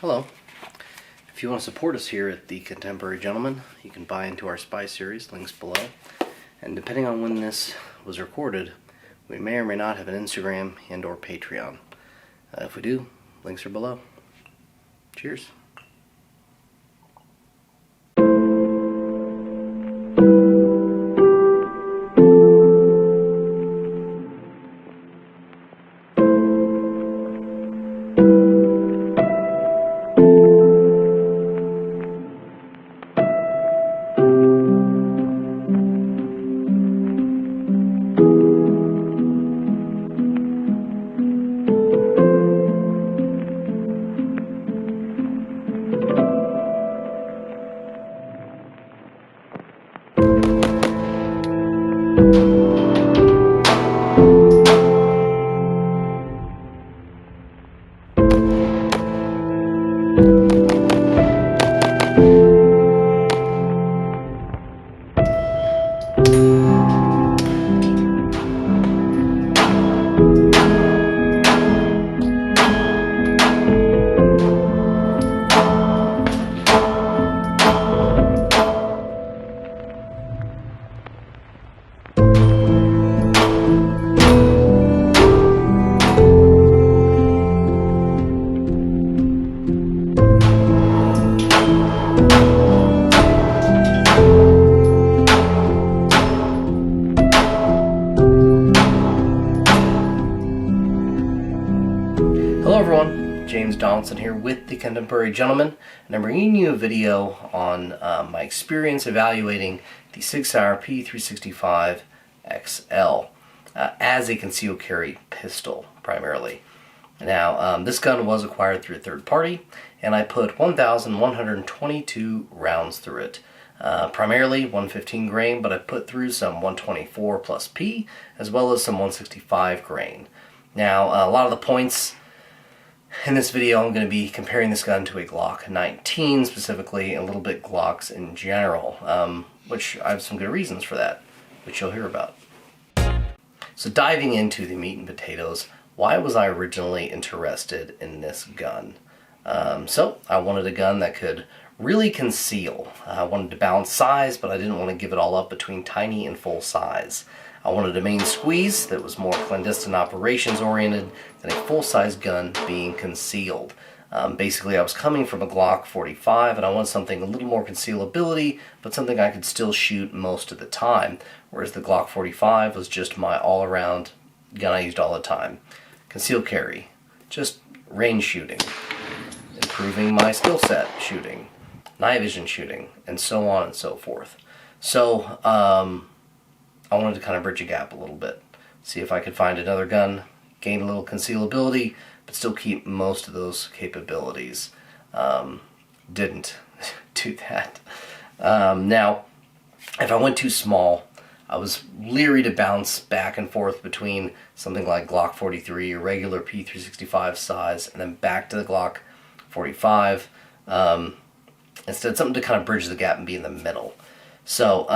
Hello. If you want to support us here at The Contemporary Gentleman, you can buy into our Spy series, links below. And depending on when this was recorded, we may or may not have an Instagram and or Patreon. If we do, links are below. Cheers. Hello everyone, James Donaldson here with The Contemporary Gentleman, and I'm bringing you a video on my experience evaluating the Sig Sauer P365 XL as a concealed carry pistol, primarily. Now, this gun was acquired through a third party, and I put 1,122 rounds through it. Primarily 115 grain, but I put through some 124 plus P, as well as some 165 grain. Now, a lot of the points in this video, I'm going to be comparing this gun to a Glock 19 specifically, and a little bit Glocks in general, which I have some good reasons for that, which you'll hear about. So diving into the meat and potatoes, why was I originally interested in this gun? So I wanted a gun that could really conceal. I wanted to balance size, but I didn't want to give it all up between tiny and full size. I wanted a main squeeze that was more clandestine operations oriented than a full-size gun being concealed. Basically, I was coming from a Glock 45 and I wanted something a little more concealability, but something I could still shoot most of the time, whereas the Glock 45 was just my all-around gun I used all the time. Concealed carry, just range shooting, improving my skill set shooting, night vision shooting, and so on and so forth. So, I wanted to kind of bridge a gap a little bit, see if I could find another gun, gain a little concealability, but still keep most of those capabilities. Didn't do that. Now, if I went too small, I was leery to bounce back and forth between something like Glock 43 or regular P365 size, and then back to the Glock 45. Instead, something to kind of bridge the gap and be in the middle. So,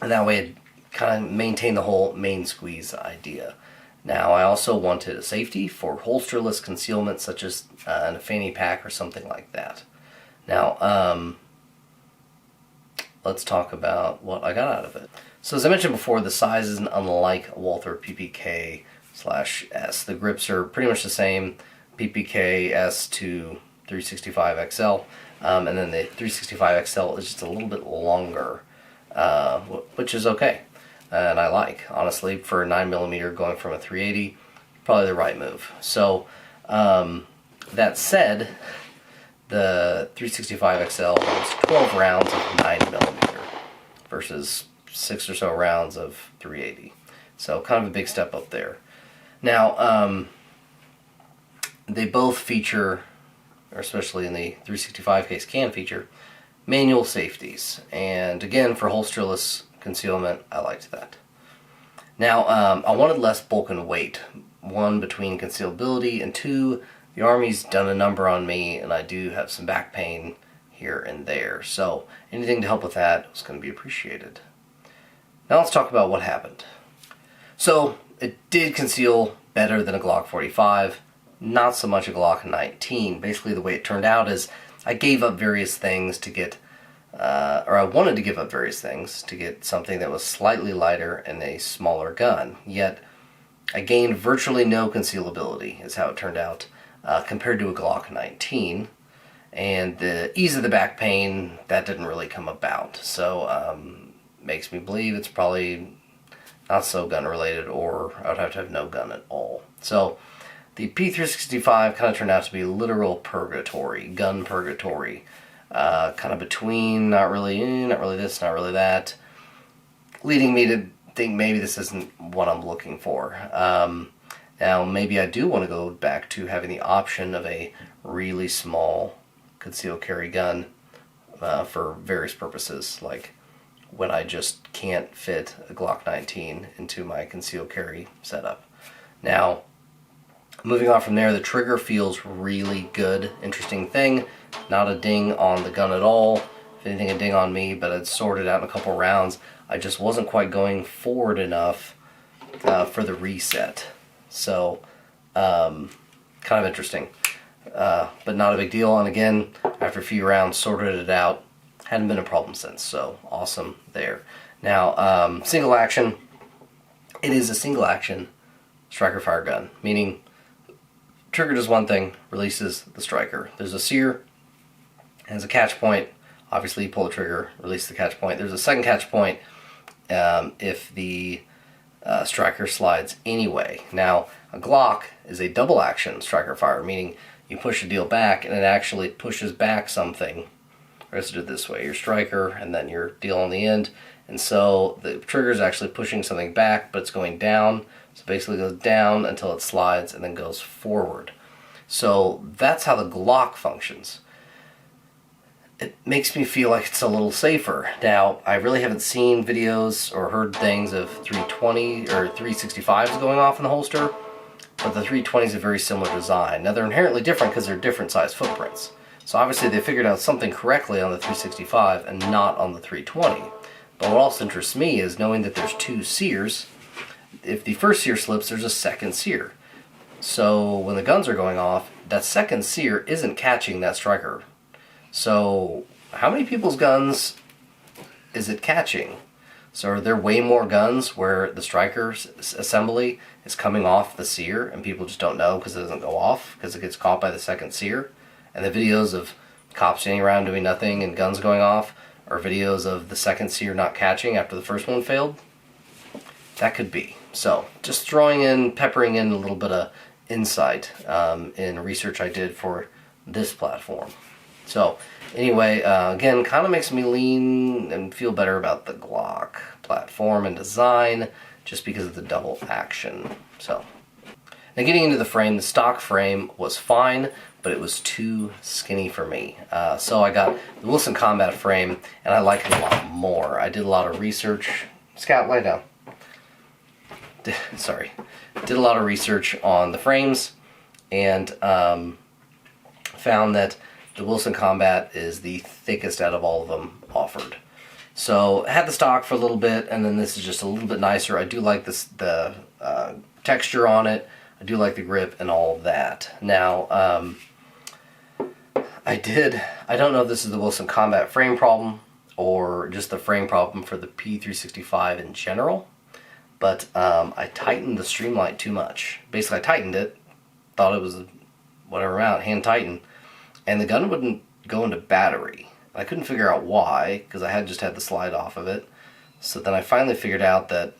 and that way it kind of maintain the whole main squeeze idea. Now, I also wanted a safety for holsterless concealment, such as in a fanny pack or something like that. Now, let's talk about what I got out of it. So as I mentioned before, the size isn't unlike a Walther PPK/S. The grips are pretty much the same, PPK S to 365 XL, and then the 365 XL is just a little bit longer, which is okay, and I like, honestly, for a 9mm going from a 380, probably the right move. So, that said, the 365 XL has 12 rounds of 9mm versus 6 or so rounds of 380. So, kind of a big step up there. Now, they both feature, or especially in the 365 case can feature, manual safeties, and again, for holsterless concealment, I liked that. Now, I wanted less bulk and weight. One, between concealability, and two, the Army's done a number on me, and I do have some back pain here and there, so anything to help with that was going to be appreciated. Now let's talk about what happened. So, it did conceal better than a Glock 45, not so much a Glock 19. Basically the way it turned out is I gave up various things to get, or I wanted to give up various things to get something that was slightly lighter and a smaller gun. Yet I gained virtually no concealability, is how it turned out, compared to a Glock 19. And the ease of the back pain, that didn't really come about. So makes me believe it's probably not so gun related, or I would have to have no gun at all. So the P365 kind of turned out to be literal purgatory, gun purgatory. Kind of between not really this, not really that, leading me to think maybe this isn't what I'm looking for. Now maybe I do want to go back to having the option of a really small concealed carry gun for various purposes, like when I just can't fit a Glock 19 into my concealed carry setup. Now, moving on from there, the trigger feels really good. Interesting thing, not a ding on the gun at all. If anything, a ding on me, but I'd sorted out in a couple rounds. I just wasn't quite going forward enough for the reset. So, kind of interesting. But not a big deal. And again, after a few rounds, sorted it out. Hadn't been a problem since, so awesome there. Now, single action. It is a single action striker fire gun, meaning trigger does one thing, releases the striker. There's a sear, has a catch point. Obviously, you pull the trigger, release the catch point. There's a second catch point if the striker slides anyway. Now, a Glock is a double action striker fire, meaning you push the deal back and it actually pushes back something. Let's do it this way, your striker and then your deal on the end. And so the trigger is actually pushing something back, but it's going down. So basically it goes down until it slides and then goes forward. So that's how the Glock functions. It makes me feel like it's a little safer. Now, I really haven't seen videos or heard things of 320 or 365s going off in the holster, but the 320 is a very similar design. Now they're inherently different because they're different size footprints. So obviously they figured out something correctly on the 365 and not on the 320. But what also interests me is knowing that there's two sears. If the first sear slips, there's a second sear. So when the guns are going off, that second sear isn't catching that striker. So how many people's guns is it catching? So are there way more guns where the striker's assembly is coming off the sear and people just don't know because it doesn't go off because it gets caught by the second sear? And the videos of cops standing around doing nothing and guns going off are videos of the second sear not catching after the first one failed? That could be. So just peppering in a little bit of insight in research I did for this platform. So anyway, again, kind of makes me lean and feel better about the Glock platform and design just because of the double action. So now getting into the frame, the stock frame was fine, but it was too skinny for me. So I got the Wilson Combat frame, and I like it a lot more. I did a lot of research. Scout, lay down. Sorry. Did a lot of research on the frames, and found that the Wilson Combat is the thickest out of all of them offered. So I had the stock for a little bit, and then this is just a little bit nicer. I do like the texture on it. I do like the grip and all of that. Now, I don't know if this is the Wilson Combat frame problem or just the frame problem for the P365 in general, but I tightened the Streamlight too much. Basically, I tightened it, thought it was whatever amount, hand tighten, and the gun wouldn't go into battery. I couldn't figure out why, because I had just had the slide off of it. So then I finally figured out that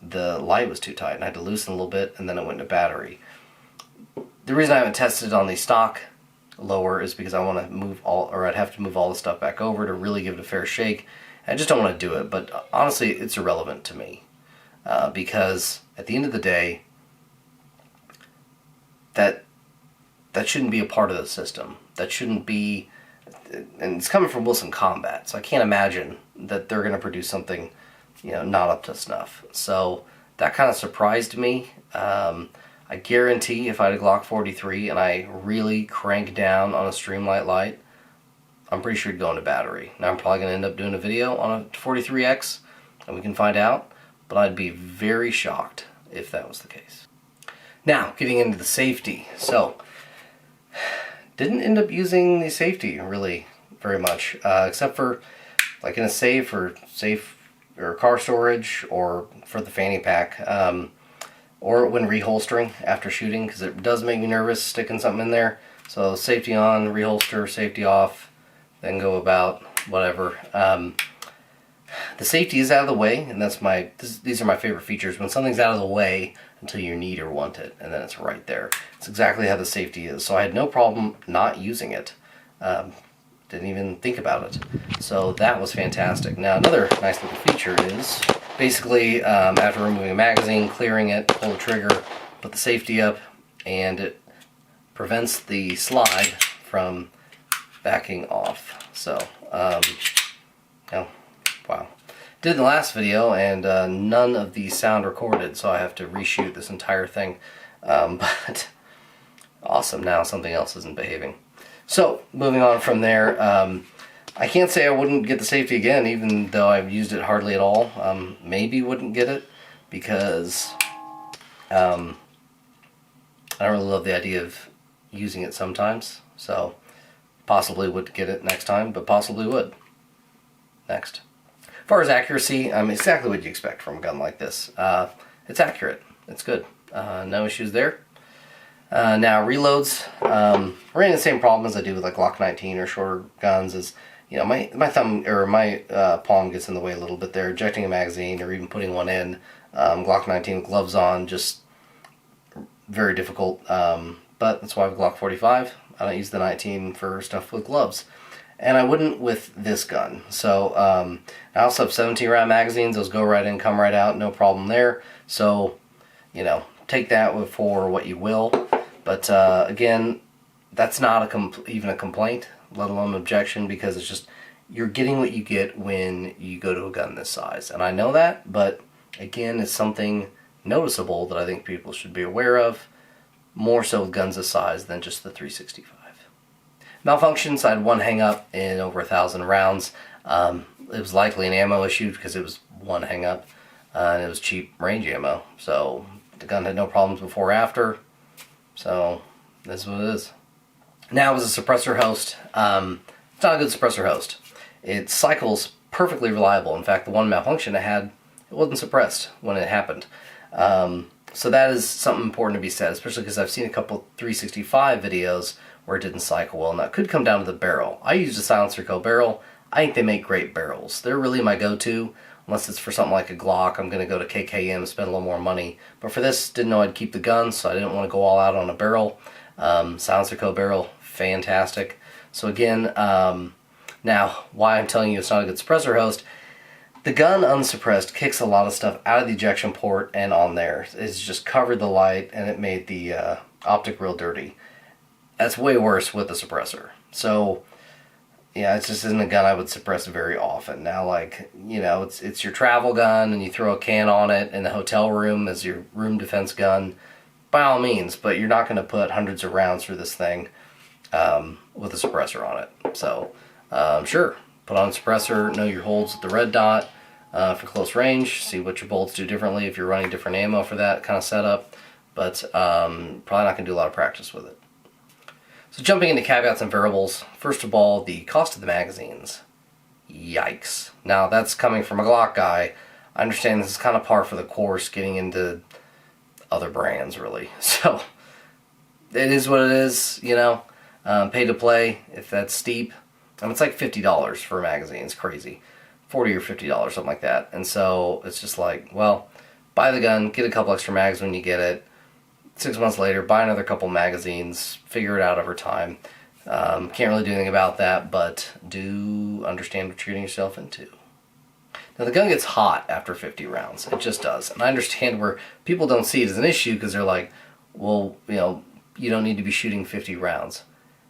the light was too tight, and I had to loosen a little bit, and then it went into battery. The reason I haven't tested it on the stock lower is because I want to move I'd have to move all the stuff back over to really give it a fair shake. I just don't want to do it, but honestly, it's irrelevant to me. Because at the end of the day, that shouldn't be a part of the system. That shouldn't be, and it's coming from Wilson Combat, so I can't imagine that they're going to produce something, not up to snuff. So that kind of surprised me. I guarantee if I had a Glock 43 and I really crank down on a Streamlight light, I'm pretty sure it'd go into battery. Now I'm probably going to end up doing a video on a 43X, and we can find out, but I'd be very shocked if that was the case. Now, getting into the safety. So, didn't end up using the safety really very much, except for like in a safe or car storage, or for the fanny pack, or when reholstering after shooting, because it does make me nervous sticking something in there. So safety on, reholster, safety off, then go about whatever. The safety is out of the way, and these are my favorite features, when something's out of the way until you need or want it, and then it's right there. It's exactly how the safety is. So I had no problem not using it. Didn't even think about it. So that was fantastic. Now another nice little feature is basically after removing a magazine, clearing it, pull the trigger, put the safety up, and it prevents the slide from backing off. So, oh, wow. Did in the last video, and none of the sound recorded, so I have to reshoot this entire thing. But awesome, now something else isn't behaving. So, moving on from there, I can't say I wouldn't get the safety again, even though I've used it hardly at all. Maybe wouldn't get it, because I don't really love the idea of using it sometimes. So, possibly would get it next time, but possibly would. Next. As far as accuracy, exactly what you expect from a gun like this. It's accurate. It's good. No issues there. Now reloads, ran the same problem as I do with like Glock 19 or shorter guns. Is, you know, my thumb or my palm gets in the way a little bit there. Ejecting a magazine or even putting one in. Glock 19 with gloves on, just very difficult. But that's why I have a Glock 45. I don't use the 19 for stuff with gloves. And I wouldn't with this gun. So I also have 17 round magazines. Those go right in, come right out, no problem there. So, you know, take that for what you will. But again, that's not even a complaint, let alone an objection, because it's just, you're getting what you get when you go to a gun this size. And I know that, but again, it's something noticeable that I think people should be aware of, more so with guns this size than just the 365. Malfunctions, I had one hang up in over 1,000 rounds. It was likely an ammo issue because it was one hang up, and it was cheap range ammo. So the gun had no problems before or after. So this is what it is. Now it was a suppressor host. It's not a good suppressor host. It cycles perfectly reliable. In fact, the one malfunction it had, it wasn't suppressed when it happened. So that is something important to be said, especially because I've seen a couple 365 videos where it didn't cycle well, and that could come down to the barrel. I used a silencer co barrel. I think they make great barrels. They're really my go-to. Unless it's for something like a Glock, I'm going to go to KKM, spend a little more money. But for this, didn't know I'd keep the gun, so I didn't want to go all out on a barrel. Silencer co barrel, fantastic. So again, now why I'm telling you it's not a good suppressor host, the gun unsuppressed kicks a lot of stuff out of the ejection port and on there. It's just covered the light, and it made the optic real dirty. That's way worse with the suppressor. So, yeah, it just isn't a gun I would suppress very often. Now, like, you know, it's your travel gun, and you throw a can on it in the hotel room as your room defense gun, by all means, but you're not going to put hundreds of rounds through this thing with a suppressor on it. So, sure, put on a suppressor, know your holds with the red dot for close range, see what your bolts do differently if you're running different ammo for that kind of setup, but probably not going to do a lot of practice with it. So jumping into caveats and variables, first of all, the cost of the magazines. Yikes. Now that's coming from a Glock guy. I understand this is kind of par for the course getting into other brands, really. So it is what it is, you know. Pay to play, if that's steep. It's like $50 for a magazine. It's crazy. $40 or $50, something like that. And so it's just like, well, buy the gun, get a couple extra mags when you get it. 6 months later, buy another couple magazines, figure it out over time. Can't really do anything about that, but do understand what you're getting yourself into. Now the gun gets hot after 50 rounds. It just does. And I understand where people don't see it as an issue because they're like, well, you know, you don't need to be shooting 50 rounds.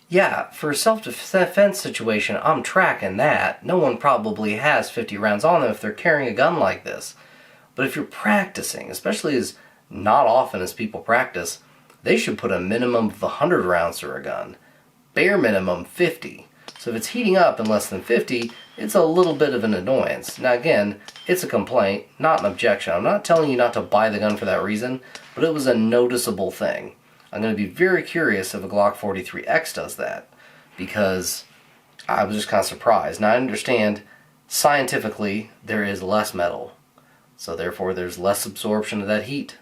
Yeah, for a self-defense situation, I'm tracking that. No one probably has 50 rounds on them if they're carrying a gun like this. But if you're practicing, especially as not often as people practice, they should put a minimum of 100 rounds through a gun. Bare minimum 50. So if it's heating up in less than 50, it's a little bit of an annoyance. Now again, it's a complaint, not an objection. I'm not telling you not to buy the gun for that reason, but it was a noticeable thing. I'm going to be very curious if a Glock 43X does that, because I was just kind of surprised. Now I understand scientifically there is less metal, so therefore there's less absorption of that heat.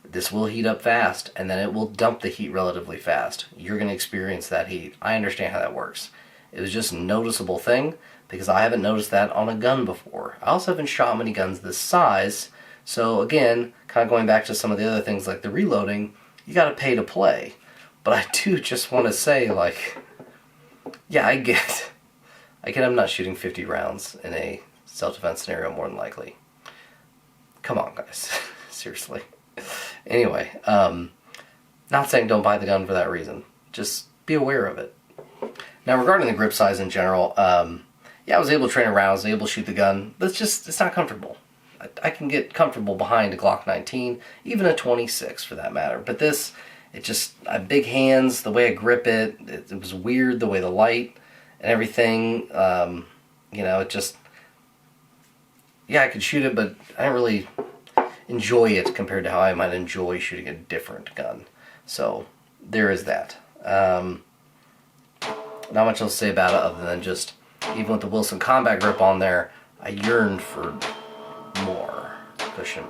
This will heat up fast, and then it will dump the heat relatively fast. You're going to experience that heat. I understand how that works. It was just a noticeable thing, because I haven't noticed that on a gun before. I also haven't shot many guns this size, so again, kind of going back to some of the other things like the reloading, you got to pay to play. But I do just want to say, like, yeah, I get I'm not shooting 50 rounds in a self-defense scenario more than likely. Come on, guys. Seriously. Anyway, not saying don't buy the gun for that reason. Just be aware of it. Now, regarding the grip size in general, yeah, I was able to train around, I was able to shoot the gun, but it's not comfortable. I can get comfortable behind a Glock 19, even a 26 for that matter. But this, I have big hands, the way I grip it, it was weird, the way the light and everything, you know, yeah, I could shoot it, but I didn't really enjoy it compared to how I might enjoy shooting a different gun. So, there is that. Not much else to say about it other than just, even with the Wilson Combat Grip on there, I yearned for more cushion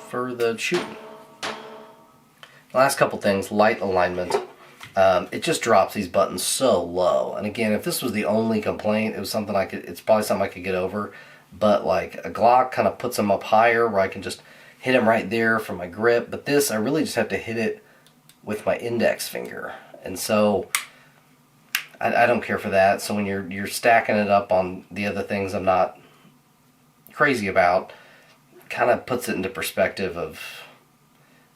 for the shooting. The last couple things, light alignment. It just drops these buttons so low. And again, if this was the only complaint, it's probably something I could get over. But like a Glock kind of puts them up higher where I can just hit them right there for my grip. But this, I really just have to hit it with my index finger. And so I don't care for that. So when you're stacking it up on the other things I'm not crazy about, kind of puts it into perspective of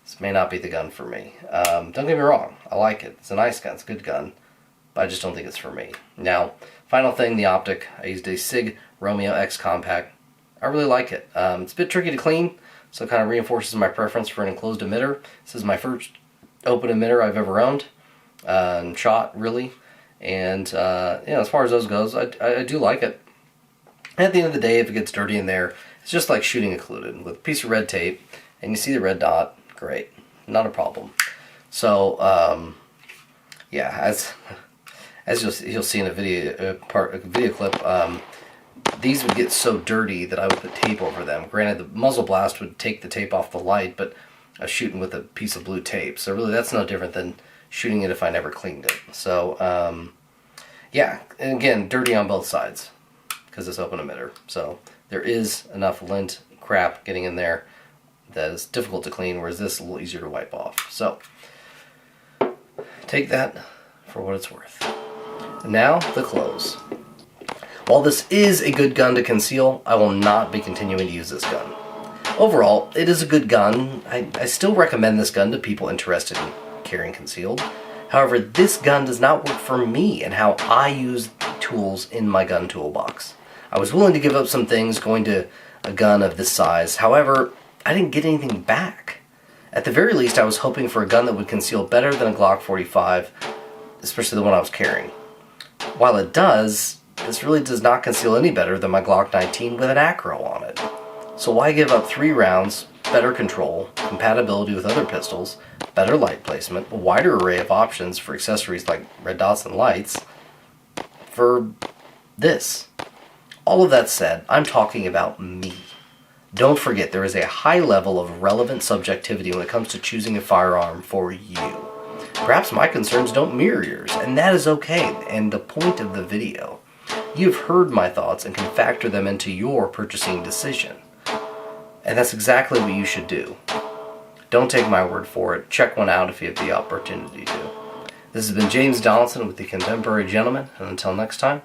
this may not be the gun for me. Don't get me wrong, I like it. It's a nice gun, it's a good gun, but I just don't think it's for me. Now, final thing, the optic. I used a Sig Romeo X Compact. I really like it. It's a bit tricky to clean, so it kind of reinforces my preference for an enclosed emitter. This is my first open emitter I've ever owned, shot really. And as far as those goes, I do like it. At the end of the day, if it gets dirty in there, it's just like shooting occluded with a piece of red tape, and you see the red dot. Great, not a problem. So yeah, as you'll see in a video clip, these would get so dirty that I would put tape over them. Granted, the muzzle blast would take the tape off the light, but I was shooting with a piece of blue tape, so really that's no different than shooting it if I never cleaned it. So yeah, and again, dirty on both sides because it's open emitter. So there is enough lint crap getting in there that is difficult to clean, whereas this is a little easier to wipe off. So take that for what it's worth. And now the close. While this is a good gun to conceal, I will not be continuing to use this gun. Overall, it is a good gun. I still recommend this gun to people interested in carrying concealed. However, this gun does not work for me and how I use tools in my gun toolbox. I was willing to give up some things going to a gun of this size. However, I didn't get anything back. At the very least, I was hoping for a gun that would conceal better than a Glock 45, especially the one I was carrying. While it does, this really does not conceal any better than my Glock 19 with an acro on it. So why give up 3 rounds, better control, compatibility with other pistols, better light placement, a wider array of options for accessories like red dots and lights, for this? All of that said, I'm talking about me. Don't forget, there is a high level of relevant subjectivity when it comes to choosing a firearm for you. Perhaps my concerns don't mirror yours, and that is okay, and the point of the video. You've heard my thoughts and can factor them into your purchasing decision. And that's exactly what you should do. Don't take my word for it. Check one out if you have the opportunity to. This has been James Donaldson with the Contemporary Gentleman, and until next time,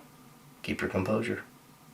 keep your composure.